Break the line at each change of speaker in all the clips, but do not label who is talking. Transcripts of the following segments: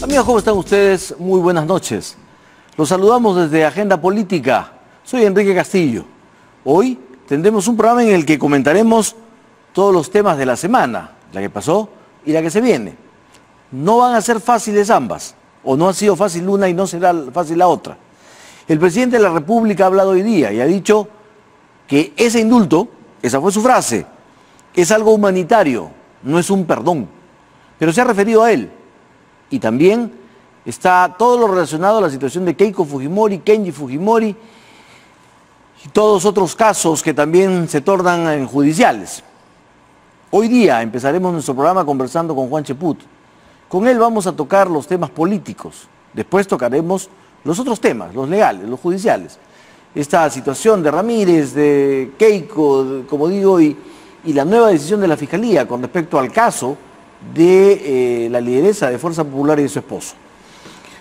Amigos, ¿cómo están ustedes? Muy buenas noches. Los saludamos desde Agenda Política. Soy Enrique Castillo. Hoy tendremos un programa en el que comentaremos todos los temas de la semana, la que pasó y la que se viene. No van a ser fáciles ambas, o no ha sido fácil una y no será fácil la otra. El presidente de la República ha hablado hoy día y ha dicho que ese indulto, esa fue su frase, es algo humanitario, no es un perdón. Pero se ha referido a él. Y también está todo lo relacionado a la situación de Keiko Fujimori, Kenji Fujimori y todos otros casos que también se tornan en judiciales. Hoy día empezaremos nuestro programa conversando con Juan Cheput. Con él vamos a tocar los temas políticos. Después tocaremos los otros temas, los legales, los judiciales. Esta situación de Ramírez, de Keiko, como digo, y la nueva decisión de la Fiscalía con respecto al caso de la lideresa de Fuerza Popular y de su esposo.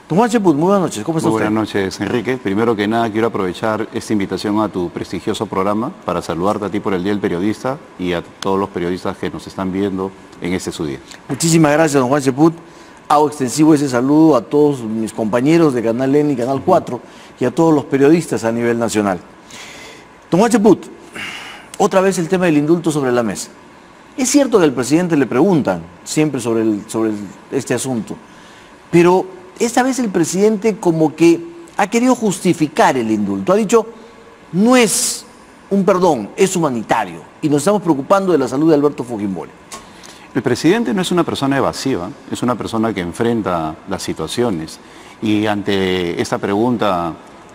Don Juan Cheput, muy buenas noches, ¿cómo está usted?
Buenas noches, Enrique. Primero que nada quiero aprovechar esta invitación a tu prestigioso programa para saludarte a ti por el Día del Periodista y a todos los periodistas que nos están viendo en este su día. Muchísimas gracias, don Juan Cheput.
Hago extensivo ese saludo a todos mis compañeros de Canal N y Canal 4 y a todos los periodistas a nivel nacional. Don Juan Cheput, otra vez el tema del indulto sobre la mesa. Es cierto que al presidente le preguntan siempre sobre este asunto, pero esta vez el presidente como que ha querido justificar el indulto. Ha dicho, no es un perdón, es humanitario y nos estamos preocupando de la salud de Alberto Fujimori.
El presidente no es una persona evasiva, es una persona que enfrenta las situaciones y ante esta pregunta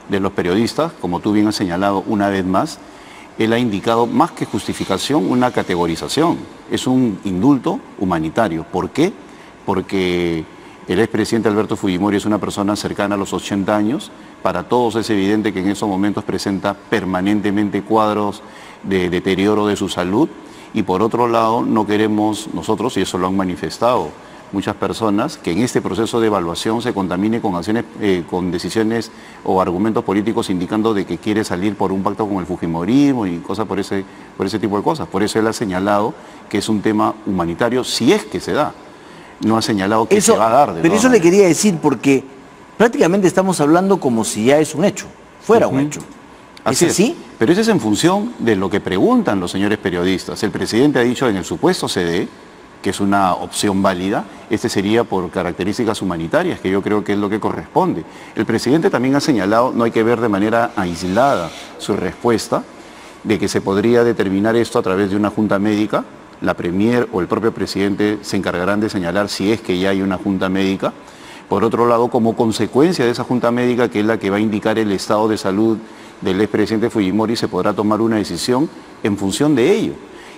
de los periodistas, como tú bien has señalado una vez más, él ha indicado más que justificación, una categorización. Es un indulto humanitario. ¿Por qué? Porque el expresidente Alberto Fujimori es una persona cercana a los 80 años. Para todos es evidente que en esos momentos presenta permanentemente cuadros de deterioro de su salud. Y por otro lado, no queremos nosotros, y eso lo han manifestado muchas personas, que en este proceso de evaluación se contamine con acciones, con decisiones o argumentos políticos indicando de que quiere salir por un pacto con el fujimorismo y cosas por ese tipo de cosas. Por eso él ha señalado que es un tema humanitario, si es que se da. No ha señalado que se va a dar.
Pero eso le quería decir, porque prácticamente estamos hablando como si ya es un hecho, fuera un hecho.
Así es, pero eso es en función de lo que preguntan los señores periodistas. El presidente ha dicho en el supuesto CD, que es una opción válida, este sería por características humanitarias, que yo creo que es lo que corresponde. El presidente también ha señalado, no hay que ver de manera aislada su respuesta, de que se podría determinar esto a través de una junta médica. La Premier o el propio presidente se encargarán de señalar si es que ya hay una junta médica. Por otro lado, como consecuencia de esa junta médica, que es la que va a indicar el estado de salud del expresidente Fujimori, se podrá tomar una decisión en función de ello.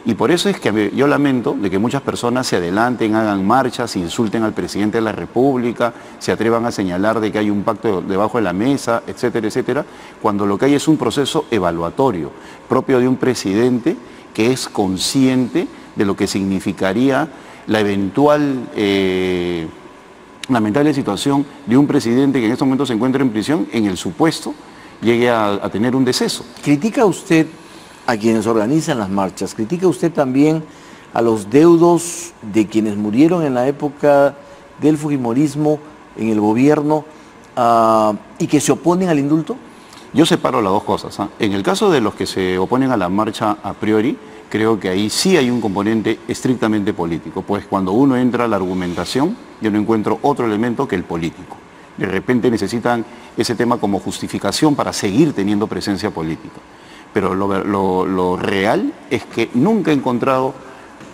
Y por eso es que yo lamento de que muchas personas se adelanten, hagan marchas, insulten al presidente de la República, se atrevan a señalar de que hay un pacto debajo de la mesa, etcétera, etcétera, cuando lo que hay es un proceso evaluatorio propio de un presidente que es consciente de lo que significaría la eventual lamentable situación de un presidente que en estos momentos se encuentra en prisión, en el supuesto llegue a tener un deceso.
¿Critica usted a quienes organizan las marchas? ¿Critica usted también a los deudos de quienes murieron en la época del fujimorismo en el gobierno y que se oponen al indulto?
Yo separo las dos cosas. En el caso de los que se oponen a la marcha a priori, creo que ahí sí hay un componente estrictamente político, pues cuando uno entra a la argumentación, yo no encuentro otro elemento que el político. De repente necesitan ese tema como justificación para seguir teniendo presencia política. Pero lo real es que nunca he encontrado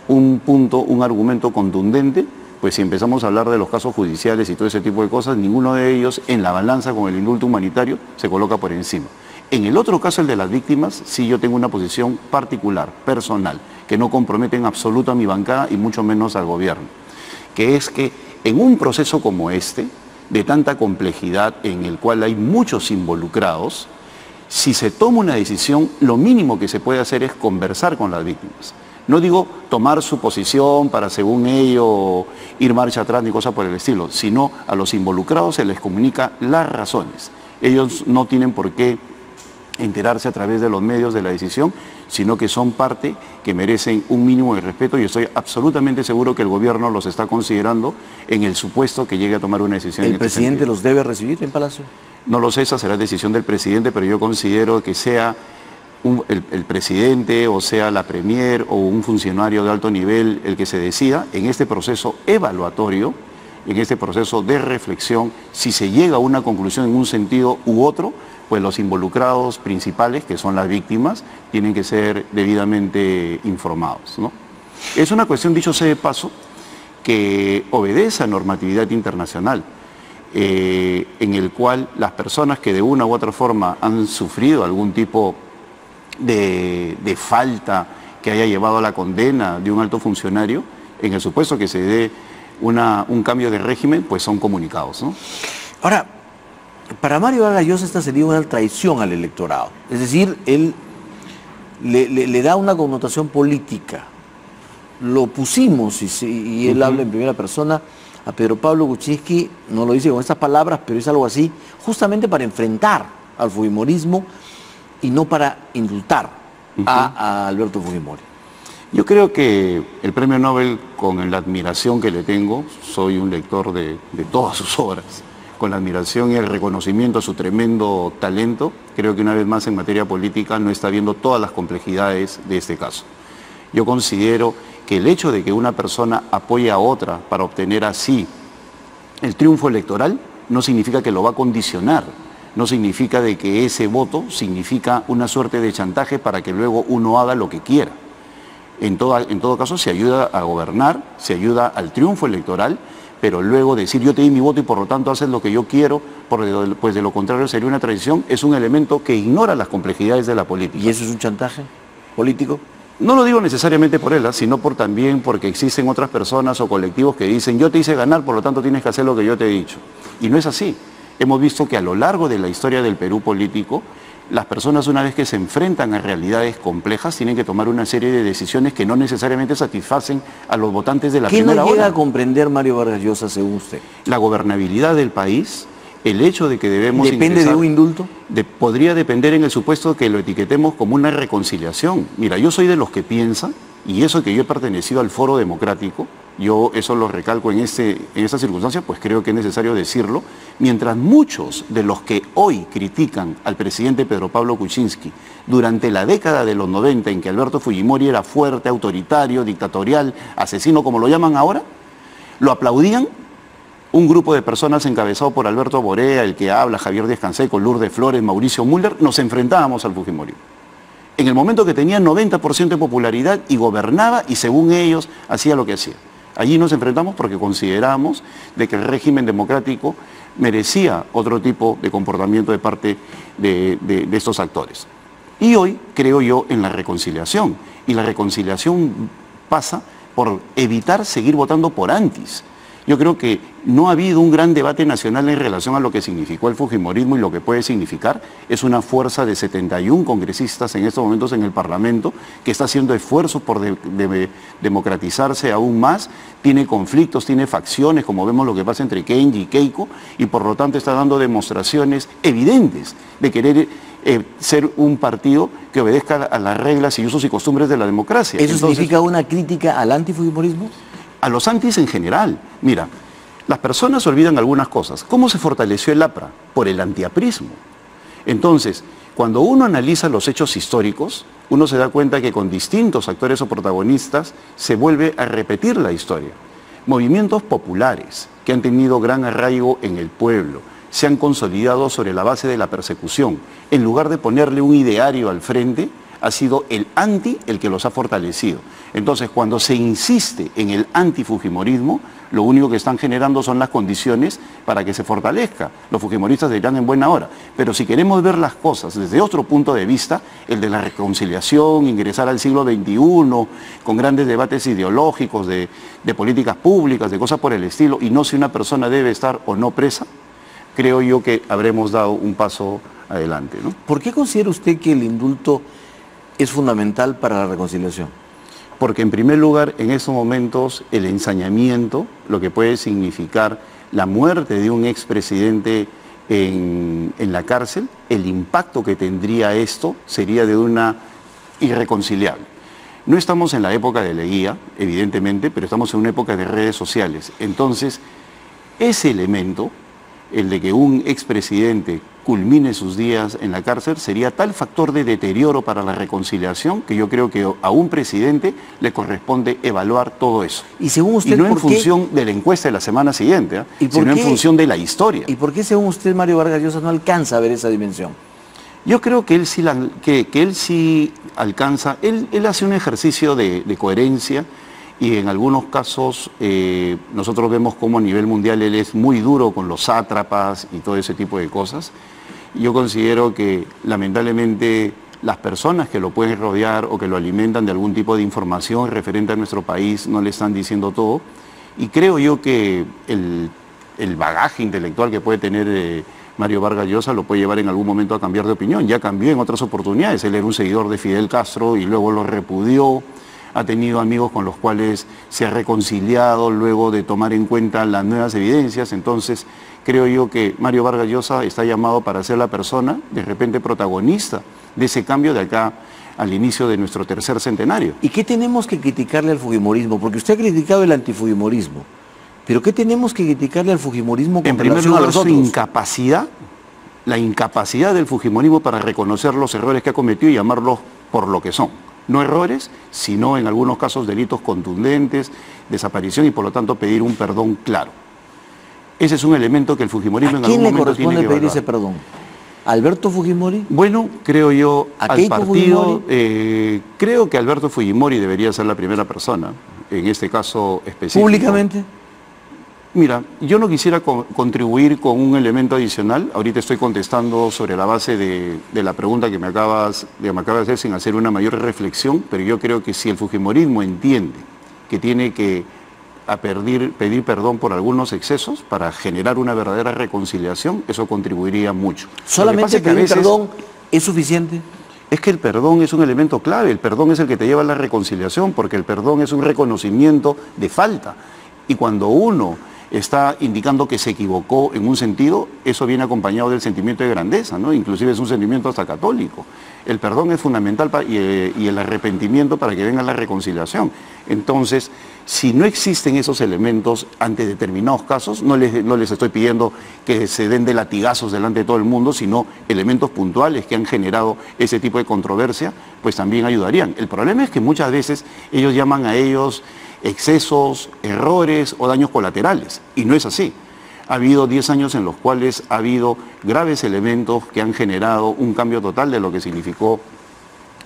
un punto, un argumento contundente, pues si empezamos a hablar de los casos judiciales y todo ese tipo de cosas, ninguno de ellos en la balanza con el indulto humanitario se coloca por encima. En el otro caso, el de las víctimas, sí yo tengo una posición particular, personal, que no compromete en absoluto a mi bancada y mucho menos al gobierno, que es que en un proceso como este, de tanta complejidad en el cual hay muchos involucrados, si se toma una decisión, lo mínimo que se puede hacer es conversar con las víctimas. No digo tomar su posición para, según ello, ir marcha atrás ni cosa por el estilo, sino a los involucrados se les comunica las razones. Ellos no tienen por qué enterarse a través de los medios de la decisión, sino que son parte que merecen un mínimo de respeto y estoy absolutamente seguro que el gobierno los está considerando en el supuesto que llegue a tomar una decisión.
¿El presidente los debe recibir en Palacio?
No lo sé, esa será decisión del presidente, pero yo considero que sea el presidente o sea la premier o un funcionario de alto nivel el que se decida en este proceso evaluatorio, en este proceso de reflexión, si se llega a una conclusión en un sentido u otro, pues los involucrados principales, que son las víctimas, tienen que ser debidamente informados, ¿no? Es una cuestión, dicho sea de paso, que obedece a normatividad internacional, en el cual las personas que de una u otra forma han sufrido algún tipo de falta que haya llevado a la condena de un alto funcionario, en el supuesto que se dé un cambio de régimen, pues son comunicados, ¿no?
Ahora, para Mario Vargas Llosa esta sería una traición al electorado. Es decir, él le da una connotación política. Lo pusimos, y él habla en primera persona, a Pedro Pablo Kuczynski, no lo dice con estas palabras, pero es algo así, justamente para enfrentar al fujimorismo y no para indultar a Alberto Fujimori.
Yo creo que el premio Nobel, con la admiración que le tengo, soy un lector de todas sus obras, con la admiración y el reconocimiento a su tremendo talento, creo que una vez más en materia política no está viendo todas las complejidades de este caso. Yo considero que el hecho de que una persona apoye a otra para obtener así el triunfo electoral no significa que lo va a condicionar, no significa de que ese voto significa una suerte de chantaje para que luego uno haga lo que quiera. En todo caso se ayuda a gobernar, se ayuda al triunfo electoral, pero luego decir yo te di mi voto y por lo tanto haces lo que yo quiero, pues de lo contrario sería una traición, es un elemento que ignora las complejidades de la política.
¿Y eso es un chantaje político?
No lo digo necesariamente por él, sino también porque existen otras personas o colectivos que dicen yo te hice ganar, por lo tanto tienes que hacer lo que yo te he dicho. Y no es así. Hemos visto que a lo largo de la historia del Perú político, las personas una vez que se enfrentan a realidades complejas tienen que tomar una serie de decisiones que no necesariamente satisfacen a los votantes de la primera hora.
¿Qué no llega a comprender Mario Vargas Llosa según usted?
La gobernabilidad del país, el hecho de que debemos
¿Depende de un indulto?
Podría depender en el supuesto que lo etiquetemos como una reconciliación. Mira, yo soy de los que piensan, y eso que yo he pertenecido al Foro Democrático, yo eso lo recalco en esta circunstancia, pues creo que es necesario decirlo, mientras muchos de los que hoy critican al presidente Pedro Pablo Kuczynski durante la década de los 90 en que Alberto Fujimori era fuerte, autoritario, dictatorial, asesino como lo llaman ahora, lo aplaudían, un grupo de personas encabezado por Alberto Borea, el que habla, Javier Díaz Canseco, Lourdes Flores, Mauricio Müller, nos enfrentábamos al Fujimori. En el momento que tenía 90% de popularidad y gobernaba y según ellos hacía lo que hacía. Allí nos enfrentamos porque consideramos de que el régimen democrático merecía otro tipo de comportamiento de parte de estos actores. Y hoy creo yo en la reconciliación. Y la reconciliación pasa por evitar seguir votando por antis. Yo creo que no ha habido un gran debate nacional en relación a lo que significó el fujimorismo y lo que puede significar. Es una fuerza de 71 congresistas en estos momentos en el Parlamento que está haciendo esfuerzos por democratizarse aún más. Tiene conflictos, tiene facciones, como vemos lo que pasa entre Kenji y Keiko, y por lo tanto está dando demostraciones evidentes de querer ser un partido que obedezca a las reglas y usos y costumbres de la democracia.
¿Eso significa una crítica al antifujimorismo?
A los antis en general. Mira, las personas olvidan algunas cosas. ¿Cómo se fortaleció el APRA? Por el antiaprismo. Entonces, cuando uno analiza los hechos históricos, uno se da cuenta que con distintos actores o protagonistas se vuelve a repetir la historia. Movimientos populares que han tenido gran arraigo en el pueblo, se han consolidado sobre la base de la persecución. En lugar de ponerle un ideario al frente, ha sido el anti el que los ha fortalecido. Entonces, cuando se insiste en el antifujimorismo, lo único que están generando son las condiciones para que se fortalezca. Los fujimoristas dirán en buena hora. Pero si queremos ver las cosas desde otro punto de vista, el de la reconciliación, ingresar al siglo XXI, con grandes debates ideológicos de políticas públicas, de cosas por el estilo, y no si una persona debe estar o no presa, creo yo que habremos dado un paso adelante, ¿no?
¿Por qué considera usted que el indulto es fundamental para la reconciliación?
Porque en primer lugar, en estos momentos, el ensañamiento, lo que puede significar la muerte de un expresidente en la cárcel, el impacto que tendría esto sería de una irreconciliable. No estamos en la época de Leguía, evidentemente, pero estamos en una época de redes sociales. Entonces, ese elemento, el de que un expresidente culmine sus días en la cárcel, sería tal factor de deterioro para la reconciliación que yo creo que a un presidente le corresponde evaluar todo eso.
Y según usted,
y no en función de la encuesta de la semana siguiente, sino en función de la historia.
¿Y por qué, según usted, Mario Vargas Llosa no alcanza a ver esa dimensión?
Yo creo que él sí, él sí alcanza, él hace un ejercicio de coherencia y en algunos casos nosotros vemos cómo a nivel mundial él es muy duro con los sátrapas y todo ese tipo de cosas. Yo considero que lamentablemente las personas que lo pueden rodear o que lo alimentan de algún tipo de información referente a nuestro país no le están diciendo todo. Y creo yo que el bagaje intelectual que puede tener Mario Vargas Llosa lo puede llevar en algún momento a cambiar de opinión. Ya cambió en otras oportunidades. Él era un seguidor de Fidel Castro y luego lo repudió. Ha tenido amigos con los cuales se ha reconciliado luego de tomar en cuenta las nuevas evidencias. Entonces, creo yo que Mario Vargas Llosa está llamado para ser la persona, de repente protagonista, de ese cambio de acá al inicio de nuestro tercer centenario.
¿Y qué tenemos que criticarle al fujimorismo? Porque usted ha criticado el antifujimorismo. ¿Pero qué tenemos que criticarle al fujimorismo con relación a los otros?
En primer lugar, la incapacidad del fujimorismo para reconocer los errores que ha cometido y llamarlos por lo que son. No errores, sino en algunos casos delitos contundentes, desaparición y por lo tanto pedir un perdón claro. Ese es un elemento que el fujimorismo en algún momento tiene que evaluar.
¿A quién le corresponde pedir ese perdón? ¿A Alberto Fujimori?
Bueno, creo yo al partido,
Fujimori?
Creo que Alberto Fujimori debería ser la primera persona, en este caso específico.
¿Públicamente?
Mira, yo no quisiera contribuir con un elemento adicional. Ahorita estoy contestando sobre la base de la pregunta que me acabas de hacer sin hacer una mayor reflexión, pero yo creo que si el fujimorismo entiende que tiene que pedir perdón por algunos excesos para generar una verdadera reconciliación, eso contribuiría mucho.
¿Solamente pedir perdón es suficiente?
Es que el perdón es un elemento clave, el perdón es el que te lleva a la reconciliación, porque el perdón es un reconocimiento de falta. Y cuando uno está indicando que se equivocó en un sentido, eso viene acompañado del sentimiento de grandeza, ¿no? Inclusive es un sentimiento hasta católico. El perdón es fundamental y el arrepentimiento para que venga la reconciliación. Entonces, si no existen esos elementos ante determinados casos, no les estoy pidiendo que se den de latigazos delante de todo el mundo, sino elementos puntuales que han generado ese tipo de controversia, pues también ayudarían. El problema es que muchas veces ellos llaman a ellos excesos, errores o daños colaterales, y no es así. Ha habido 10 años en los cuales ha habido graves elementos que han generado un cambio total de lo que significó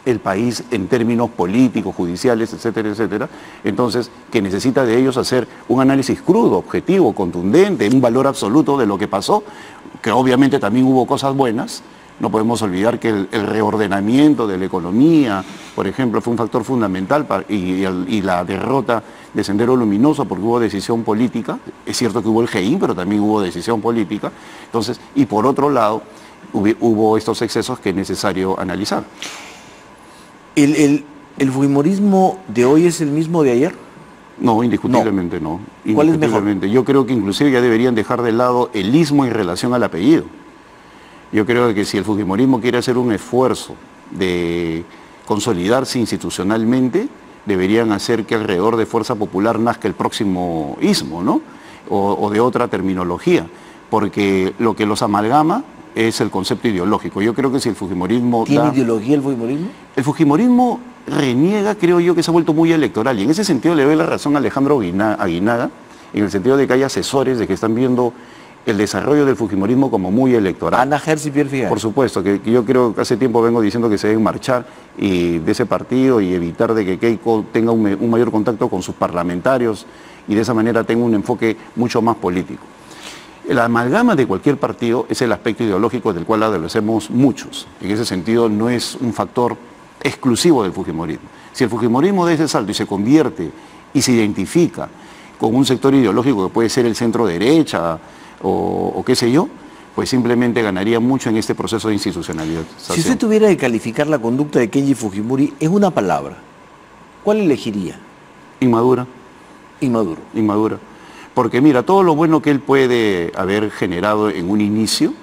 el país en términos políticos, judiciales, etcétera, etcétera. Entonces, que necesita de ellos hacer un análisis crudo, objetivo, contundente, un valor absoluto de lo que pasó, que obviamente también hubo cosas buenas. No podemos olvidar que el reordenamiento de la economía, por ejemplo, fue un factor fundamental y la derrota de Sendero Luminoso porque hubo decisión política. Es cierto que hubo el GEIN, pero también hubo decisión política. Entonces, y por otro lado, hubo estos excesos que es necesario analizar.
¿El fujimorismo de hoy es el mismo de ayer?
No, indiscutiblemente no.
¿Cuál es mejor?
Yo creo que inclusive ya deberían dejar de lado el ismo en relación al apellido. Yo creo que si el fujimorismo quiere hacer un esfuerzo de consolidarse institucionalmente, deberían hacer que alrededor de Fuerza Popular nazca el próximo ismo, ¿no? O de otra terminología, porque lo que los amalgama es el concepto ideológico. Yo creo que si el fujimorismo...
¿Tiene ideología el fujimorismo?
El fujimorismo reniega, creo yo, que se ha vuelto muy electoral, y en ese sentido le doy la razón a Alejandro Aguinaga, en el sentido de que hay asesores de que están viendo el desarrollo del fujimorismo como muy electoral.
Ana Gersi Pierre Figal.
Por supuesto, que yo creo que hace tiempo vengo diciendo que se deben marchar de ese partido y evitar de que Keiko tenga un mayor contacto con sus parlamentarios y de esa manera tenga un enfoque mucho más político. La amalgama de cualquier partido es el aspecto ideológico del cual adolecemos muchos. En ese sentido no es un factor exclusivo del fujimorismo. Si el fujimorismo da ese salto y se convierte y se identifica con un sector ideológico que puede ser el centro derecha o qué sé yo, pues simplemente ganaría mucho en este proceso de institucionalización.
Si usted tuviera que calificar la conducta de Kenji Fujimori en una palabra, ¿cuál elegiría?
Inmadura.
Inmaduro.
Inmadura. Porque mira, todo lo bueno que él puede haber generado en un inicio,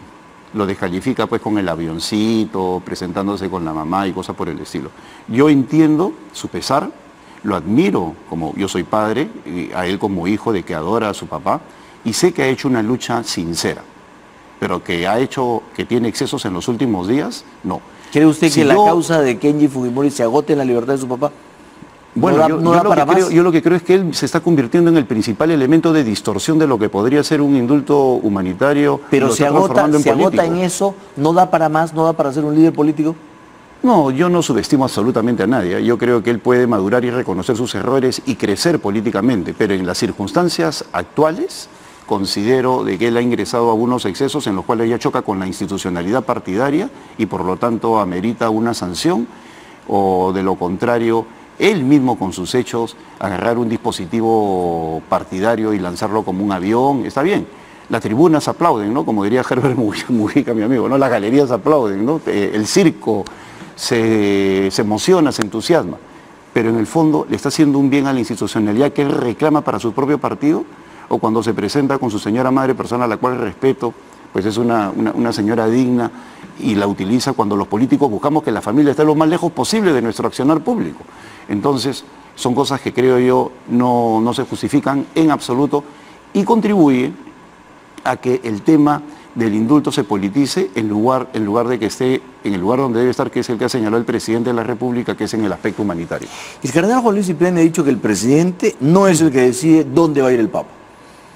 lo descalifica pues con el avioncito, presentándose con la mamá y cosas por el estilo. Yo entiendo su pesar, lo admiro, como yo soy padre, y a él como hijo de que adora a su papá, y sé que ha hecho una lucha sincera, pero que tiene excesos en los últimos días, no.
¿Cree usted que la causa de Kenji Fujimori se agote en la libertad de su papá?
Bueno, yo lo que creo es que él se está convirtiendo en el principal elemento de distorsión de lo que podría ser un indulto humanitario.
Pero se agota en eso, ¿no da para más, no da para ser un líder político?
No, yo no subestimo absolutamente a nadie. Yo creo que él puede madurar y reconocer sus errores y crecer políticamente, pero en las circunstancias actuales considero de que él ha ingresado a algunos excesos en los cuales ya choca con la institucionalidad partidaria y por lo tanto amerita una sanción, o de lo contrario él mismo con sus hechos agarrar un dispositivo partidario y lanzarlo como un avión. Está bien, las tribunas aplauden, ¿no? Como diría Herbert Mujica, mi amigo, ¿no? Las galerías aplauden, ¿no? El circo se emociona, se entusiasma, pero en el fondo le está haciendo un bien a la institucionalidad que él reclama para su propio partido, o cuando se presenta con su señora madre, persona a la cual respeto, pues es una señora digna, y la utiliza cuando los políticos buscamos que la familia esté lo más lejos posible de nuestro accionar público. Entonces, son cosas que creo yo no se justifican en absoluto y contribuye a que el tema del indulto se politice en lugar de que esté en el lugar donde debe estar, que es el que ha señalado el presidente de la República, que es en el aspecto humanitario.
El cardenal Juan Luis Cipriani ha dicho que el presidente no es el que decide dónde va a ir el Papa.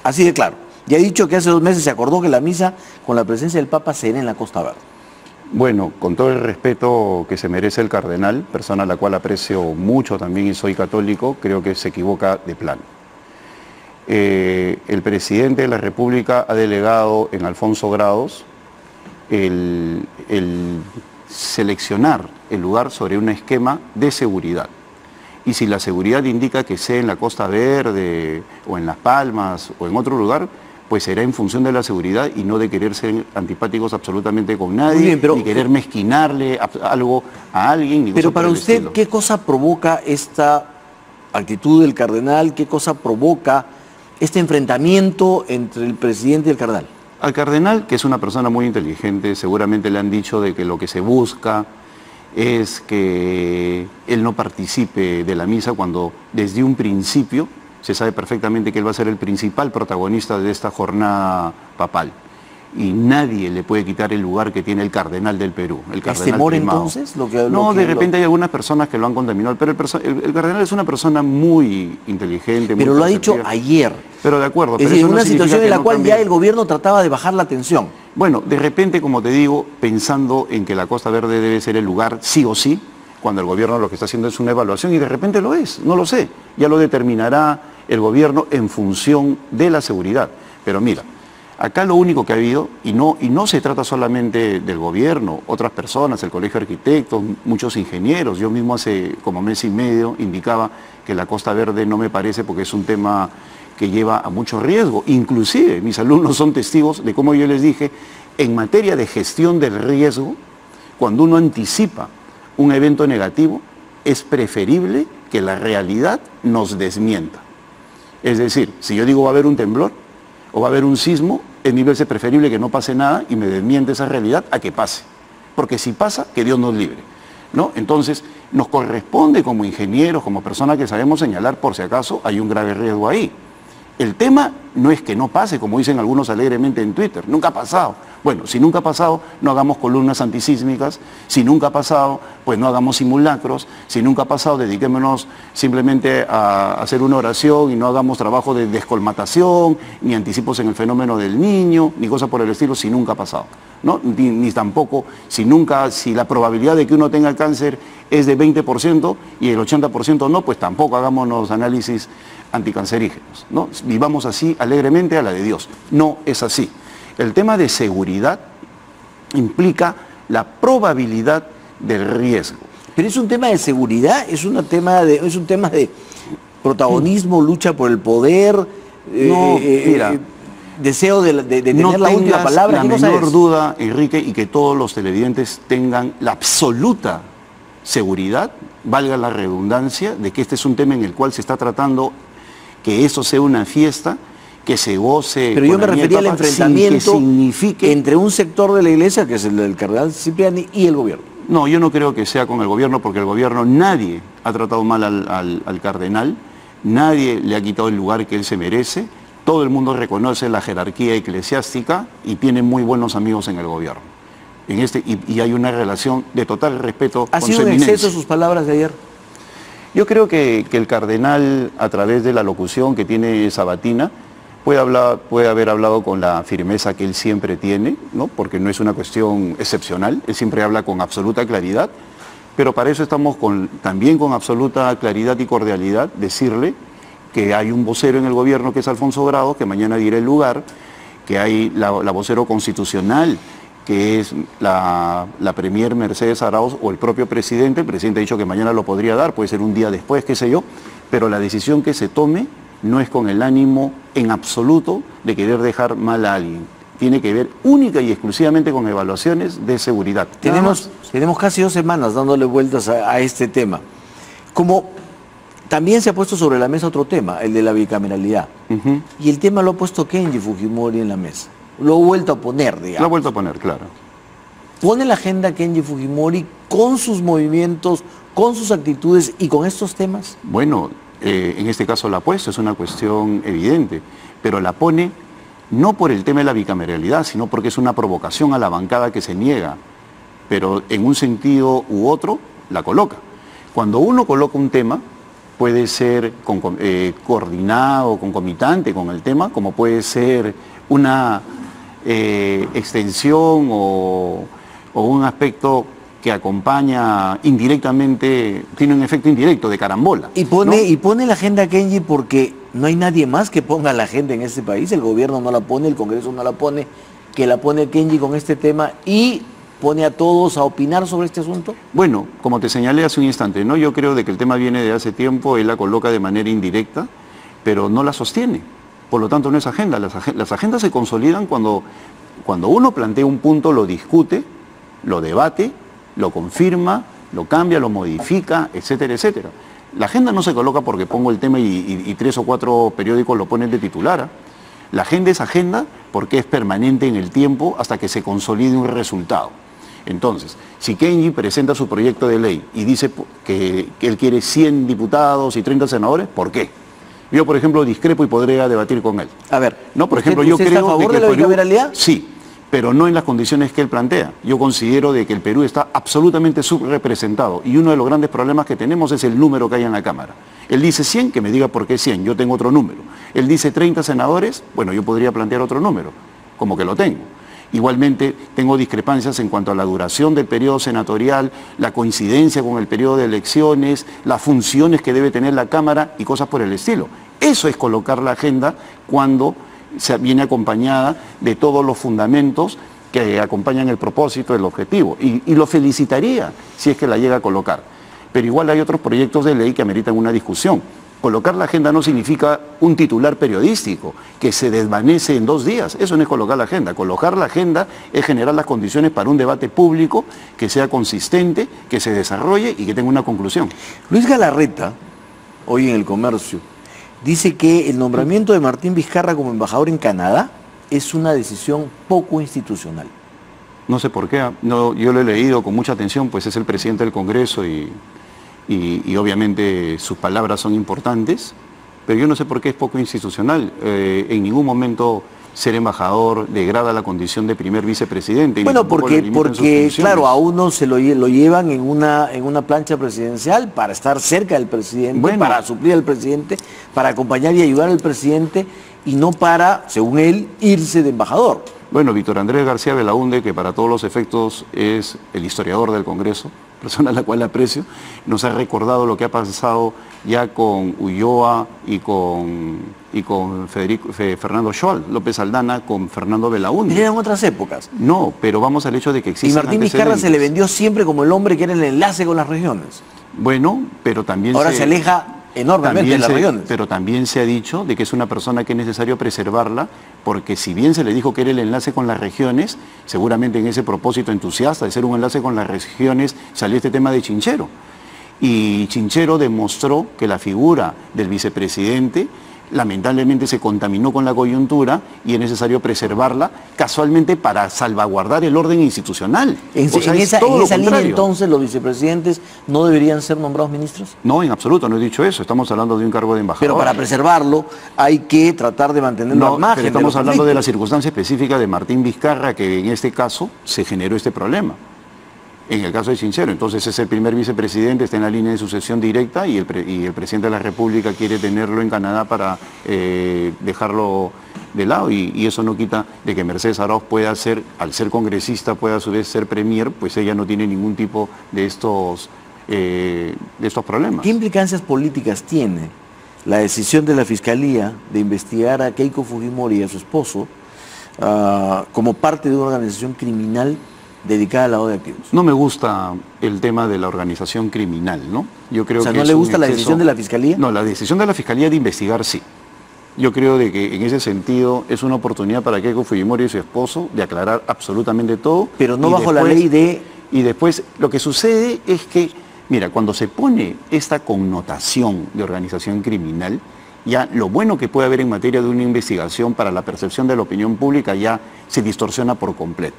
Así de claro. Y ha dicho que hace 2 meses se acordó que la misa con la presencia del Papa será en la Costa Verde.
Bueno, con todo el respeto que se merece el cardenal, persona a la cual aprecio mucho también y soy católico, creo que se equivoca de plano. El presidente de la República ha delegado en Alfonso Grados el seleccionar el lugar sobre un esquema de seguridad. Y si la seguridad indica que sea en la Costa Verde o en Las Palmas o en otro lugar, pues será en función de la seguridad y no de querer ser antipáticos absolutamente con nadie, bien, ni querer mezquinarle algo a alguien. Ni
pero para usted, estilo. ¿Qué cosa provoca esta actitud del cardenal? ¿Qué cosa provoca este enfrentamiento entre el presidente y el cardenal?
Al cardenal, que es una persona muy inteligente, seguramente le han dicho de que lo que se busca es que él no participe de la misa cuando desde un principio se sabe perfectamente que él va a ser el principal protagonista de esta jornada papal. Y nadie le puede quitar el lugar que tiene el cardenal del Perú, el cardenal
temor
primado.
Entonces?
De repente hay algunas personas que lo han contaminado, pero el cardenal es una persona muy inteligente.
Pero lo ha dicho ayer.
Pero de acuerdo.
Es decir, en una situación en la cual ya el gobierno trataba de bajar la tensión.
Bueno, de repente, como te digo, pensando en que la Costa Verde debe ser el lugar sí o sí, cuando el gobierno lo que está haciendo es una evaluación y de repente lo es, no lo sé. Ya lo determinará el gobierno en función de la seguridad. Pero mira, acá lo único que ha habido, y no se trata solamente del gobierno, otras personas, el Colegio de Arquitectos, muchos ingenieros, yo mismo hace como mes y medio indicaba que la Costa Verde no me parece porque es un tema que lleva a mucho riesgo. Inclusive mis alumnos son testigos de cómo yo les dije, en materia de gestión del riesgo, cuando uno anticipa un evento negativo, es preferible que la realidad nos desmienta. Es decir, si yo digo va a haber un temblor o va a haber un sismo, en mi veces es preferible que no pase nada y me desmiente esa realidad a que pase. Porque si pasa, que Dios nos libre, ¿no? Entonces, nos corresponde como ingenieros, como personas que sabemos señalar por si acaso hay un grave riesgo ahí. El tema no es que no pase, como dicen algunos alegremente en Twitter, nunca ha pasado. Bueno, si nunca ha pasado, no hagamos columnas antisísmicas, si nunca ha pasado, pues no hagamos simulacros, si nunca ha pasado, dediquémonos simplemente a hacer una oración y no hagamos trabajo de descolmatación, ni anticipos en el fenómeno del niño, ni cosas por el estilo, si nunca ha pasado, ¿no? Ni tampoco, si la probabilidad de que uno tenga cáncer es de 20% y el 80% no, pues tampoco hagámonos análisis anticancerígenos, ¿no? Vivamos así alegremente a la de Dios. No es así. El tema de seguridad implica la probabilidad del riesgo.
Pero es un tema de seguridad, es un tema de protagonismo, lucha por el poder, deseo de tener la última palabra.
No tengas la menor duda, Enrique, y que todos los televidentes tengan la absoluta seguridad, valga la redundancia, de que este es un tema en el cual se está tratando que eso sea una fiesta, que se goce.
Pero yo me refería al enfrentamiento
signifique
entre un sector de la iglesia, que es el del cardenal Cipriani, y el gobierno.
No, yo no creo que sea con el gobierno, porque el gobierno, nadie ha tratado mal al cardenal, nadie le ha quitado el lugar que él se merece, todo el mundo reconoce la jerarquía eclesiástica y tiene muy buenos amigos en el gobierno. Y hay una relación de total respeto con su eminencia.
¿Ha sido un exceso sus palabras de ayer?
Yo creo que el cardenal, a través de la locución que tiene sabatina, puede haber hablado con la firmeza que él siempre tiene, ¿no? Porque no es una cuestión excepcional, él siempre habla con absoluta claridad, pero para eso estamos también con absoluta claridad y cordialidad, decirle que hay un vocero en el gobierno que es Alfonso Grados, que mañana dirá el lugar, que hay la vocero constitucional, que es la premier Mercedes Arauz, o el propio presidente. El presidente ha dicho que mañana lo podría dar, puede ser un día después, qué sé yo, pero la decisión que se tome no es con el ánimo en absoluto de querer dejar mal a alguien. Tiene que ver única y exclusivamente con evaluaciones de seguridad.
Tenemos casi 2 semanas dándole vueltas a este tema. Como también se ha puesto sobre la mesa otro tema, el de la bicameralidad. Y el tema lo ha puesto Kenji Fujimori en la mesa. Lo ha vuelto a poner, digamos.
Lo ha vuelto a poner, claro.
¿Pone la agenda Kenji Fujimori con sus movimientos, con sus actitudes y con estos temas?
Bueno, en este caso la ha puesto, es una cuestión evidente, pero la pone no por el tema de la bicameralidad, sino porque es una provocación a la bancada que se niega, pero en un sentido u otro la coloca. Cuando uno coloca un tema, puede ser coordinado, concomitante con el tema, como puede ser una extensión o un aspecto que acompaña indirectamente, tiene un efecto indirecto de carambola.
Y pone la agenda Kenji porque no hay nadie más que ponga la agenda en este país. El gobierno no la pone, el Congreso no la pone, que la pone Kenji con este tema y pone a todos a opinar sobre este asunto.
Bueno, como te señalé hace un instante, ¿no? Yo creo de que el tema viene de hace tiempo, él la coloca de manera indirecta, pero no la sostiene. Por lo tanto, no es agenda. Las agendas se consolidan cuando uno plantea un punto, lo discute, lo debate, lo confirma, lo cambia, lo modifica, etcétera, etcétera. La agenda no se coloca porque pongo el tema y 3 o 4 periódicos lo ponen de titular. ¿Ah? La agenda es agenda porque es permanente en el tiempo hasta que se consolide un resultado. Entonces, si Kenji presenta su proyecto de ley y dice que él quiere 100 diputados y 30 senadores, ¿por qué? Yo, por ejemplo, discrepo y podría debatir con él.
A ver,
no, por ejemplo, yo creo
¿está a favor de la bicameralidad?
Sí, pero no en las condiciones que él plantea. Yo considero de que el Perú está absolutamente subrepresentado y uno de los grandes problemas que tenemos es el número que hay en la Cámara. Él dice 100, que me diga por qué 100, yo tengo otro número. Él dice 30 senadores, bueno, yo podría plantear otro número, como que lo tengo. Igualmente, tengo discrepancias en cuanto a la duración del periodo senatorial, la coincidencia con el periodo de elecciones, las funciones que debe tener la Cámara y cosas por el estilo. Eso es colocar la agenda cuando viene acompañada de todos los fundamentos que acompañan el propósito, el objetivo. Y lo felicitaría si es que la llega a colocar. Pero igual hay otros proyectos de ley que ameritan una discusión. Colocar la agenda no significa un titular periodístico que se desvanece en 2 días. Eso no es colocar la agenda. Colocar la agenda es generar las condiciones para un debate público que sea consistente, que se desarrolle y que tenga una conclusión.
Luis Galarreta, hoy en El Comercio, dice que el nombramiento de Martín Vizcarra como embajador en Canadá es una decisión poco institucional.
No sé por qué. No, yo lo he leído con mucha atención, pues es el presidente del Congreso y obviamente sus palabras son importantes, pero yo no sé por qué es poco institucional. En ningún momento ser embajador degrada la condición de primer vicepresidente.
Bueno, porque claro, a uno se lo llevan en una plancha presidencial para estar cerca del presidente, bueno, para suplir al presidente, para acompañar y ayudar al presidente, y no para, según él, irse de embajador.
Bueno, Víctor Andrés García Belaúnde, que para todos los efectos es el historiador del Congreso, persona a la cual aprecio, nos ha recordado lo que ha pasado ya con Ulloa y con Fernando Scholl, López Aldana con Fernando Belaúnde.
Eran otras épocas.
No, pero vamos al hecho de que existen.
Y Martín Vizcarra se le vendió siempre como el hombre que era el enlace con las regiones.
Bueno, pero también
ahora se aleja enormemente de las regiones.
Pero también se ha dicho de que es una persona que es necesario preservarla, porque si bien se le dijo que era el enlace con las regiones, seguramente en ese propósito entusiasta de ser un enlace con las regiones salió este tema de Chinchero. Y Chinchero demostró que la figura del vicepresidente lamentablemente se contaminó con la coyuntura y es necesario preservarla casualmente para salvaguardar el orden institucional.
En esa línea, entonces, ¿los vicepresidentes no deberían ser nombrados ministros?
No, en absoluto, no he dicho eso. Estamos hablando de un cargo de embajador.
Pero para preservarlo hay que tratar de mantenerlo al margen.
Pero estamos hablando de la circunstancia específica de Martín Vizcarra, que en este caso se generó este problema. En el caso de Sincero, entonces es el primer vicepresidente, está en la línea de sucesión directa y el presidente de la República quiere tenerlo en Canadá para dejarlo de lado y eso no quita de que Mercedes Arauz pueda ser, al ser congresista, pueda a su vez ser premier, pues ella no tiene ningún tipo de estos problemas.
¿Qué implicancias políticas tiene la decisión de la Fiscalía de investigar a Keiko Fujimori y a su esposo como parte de una organización criminal dedicada al lavado de activos?
No me gusta el tema de la organización criminal, ¿no? Yo creo que
¿no le gusta la decisión de la Fiscalía?
No, la decisión de la Fiscalía de investigar sí. Yo creo de que en ese sentido es una oportunidad para Keiko Fujimori y su esposo de aclarar absolutamente todo.
Pero no bajo la ley de...
Y después lo que sucede es que, mira, cuando se pone esta connotación de organización criminal, ya lo bueno que puede haber en materia de una investigación para la percepción de la opinión pública ya se distorsiona por completo.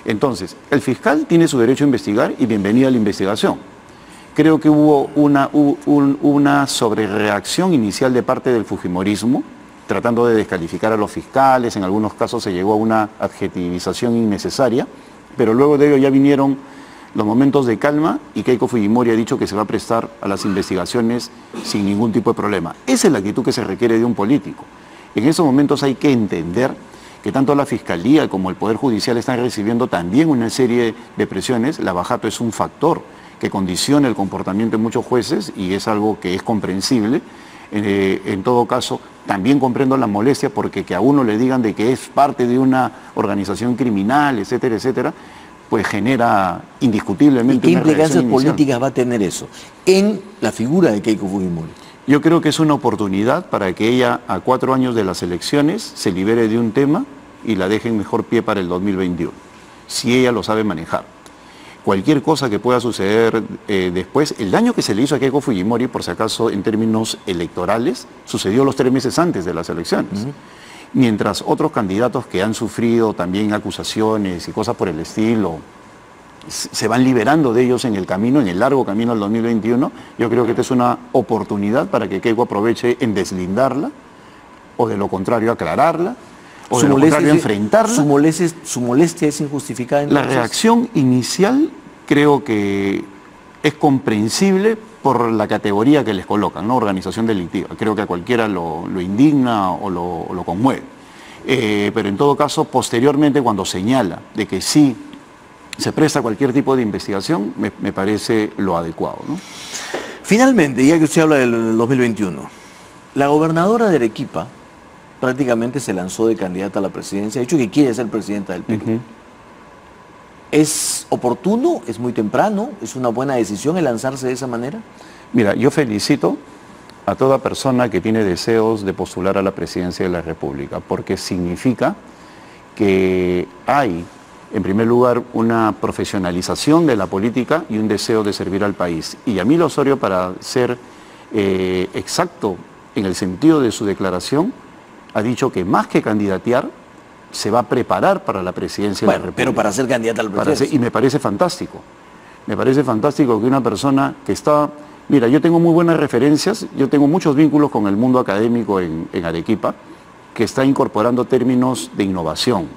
Entonces, el fiscal tiene su derecho a investigar y bienvenida a la investigación. Creo que hubo una sobrereacción inicial de parte del fujimorismo, tratando de descalificar a los fiscales, en algunos casos se llegó a una adjetivización innecesaria, pero luego de ello ya vinieron los momentos de calma y Keiko Fujimori ha dicho que se va a prestar a las investigaciones sin ningún tipo de problema. Esa es la actitud que se requiere de un político. En esos momentos hay que entender que tanto la Fiscalía como el Poder Judicial están recibiendo también una serie de presiones. La Bajato es un factor que condiciona el comportamiento de muchos jueces y es algo que es comprensible. En todo caso, también comprendo la molestia porque que a uno le digan de que es parte de una organización criminal, etcétera, etcétera, pues genera indiscutiblemente una reacción inicial.
¿Y qué implicancias políticas va a tener eso en la figura de Keiko Fujimori?
Yo creo que es una oportunidad para que ella, a 4 años de las elecciones, se libere de un tema y la deje en mejor pie para el 2021, si ella lo sabe manejar. Cualquier cosa que pueda suceder después, el daño que se le hizo a Keiko Fujimori, por si acaso en términos electorales, sucedió los 3 meses antes de las elecciones. Mientras otros candidatos que han sufrido también acusaciones y cosas por el estilo, se van liberando de ellos en el camino, en el largo camino al 2021, yo creo que esta es una oportunidad para que Keiko aproveche en deslindarla, o de lo contrario aclararla, o de lo contrario enfrentarla.
¿Su molestia es injustificada?
La reacción inicial creo que es comprensible por la categoría que les colocan, ¿no? Organización delictiva. Creo que a cualquiera lo indigna o lo conmueve. Pero en todo caso, posteriormente, cuando señala de que sí se presta cualquier tipo de investigación, me parece lo adecuado, ¿no?
Finalmente, ya que usted habla del 2021, la gobernadora de Arequipa prácticamente se lanzó de candidata a la presidencia, ha dicho que quiere ser presidenta del Perú. ¿Es oportuno? ¿Es muy temprano? ¿Es una buena decisión el lanzarse de esa manera?
Mira, yo felicito a toda persona que tiene deseos de postular a la presidencia de la República, porque significa que hay, en primer lugar, una profesionalización de la política y un deseo de servir al país. Y Yamil Osorio, para ser exacto en el sentido de su declaración, ha dicho que más que candidatear, se va a preparar para la presidencia de la República.
Pero para ser candidata al presidente.
Y me parece fantástico. Me parece fantástico que una persona que está... Mira, yo tengo muy buenas referencias, yo tengo muchos vínculos con el mundo académico en Arequipa, que está incorporando términos de innovación,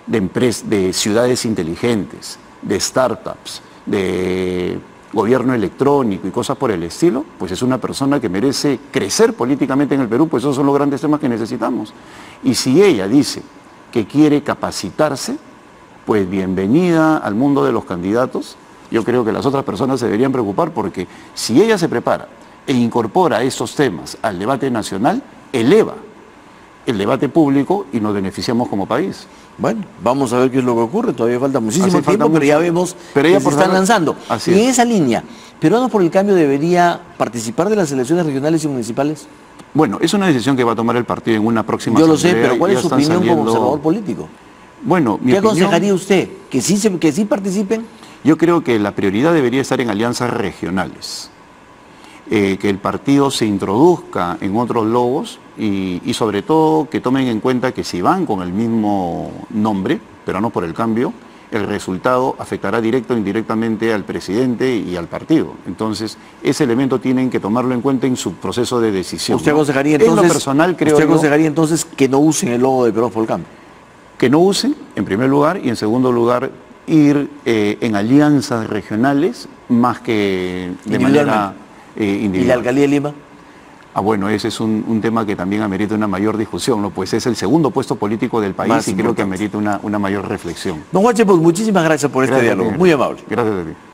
de ciudades inteligentes, de startups, de gobierno electrónico y cosas por el estilo, pues es una persona que merece crecer políticamente en el Perú, pues esos son los grandes temas que necesitamos. Y si ella dice que quiere capacitarse, pues bienvenida al mundo de los candidatos. Yo creo que las otras personas se deberían preocupar porque si ella se prepara e incorpora estos temas al debate nacional, eleva el debate público y nos beneficiamos como país.
Bueno, vamos a ver qué es lo que ocurre, todavía falta muchísimo tiempo, pero ya vemos que se están lanzando. Y en esa línea, ¿Peruanos por el Cambio debería participar de las elecciones regionales y municipales?
Bueno, es una decisión que va a tomar el partido en una próxima
asamblea. Yo lo sé, pero ¿cuál es su opinión como observador político?
Bueno,
¿qué aconsejaría usted? ¿Que sí participen?
Yo creo que la prioridad debería estar en alianzas regionales. que el partido se introduzca en otros logos y sobre todo que tomen en cuenta que si van con el mismo nombre, pero no por el cambio, el resultado afectará directo o indirectamente al presidente y al partido. Entonces, ese elemento tienen que tomarlo en cuenta en su proceso de decisión.
¿Usted aconsejaría entonces,
en lo personal, creo
¿usted aconsejaría entonces que no usen el logo de Perú por el Cambio?
Que no usen, en primer lugar, y en segundo lugar, ir en alianzas regionales más que de manera individual.
¿Y la Alcaldía de Lima?
Bueno, ese es un tema que también amerita una mayor discusión, ¿no? Pues es el segundo puesto político del país
Más
y
importante.
creo que amerita una mayor reflexión.
Don Juanche, pues muchísimas gracias por este diálogo, muy amable.
Gracias a ti.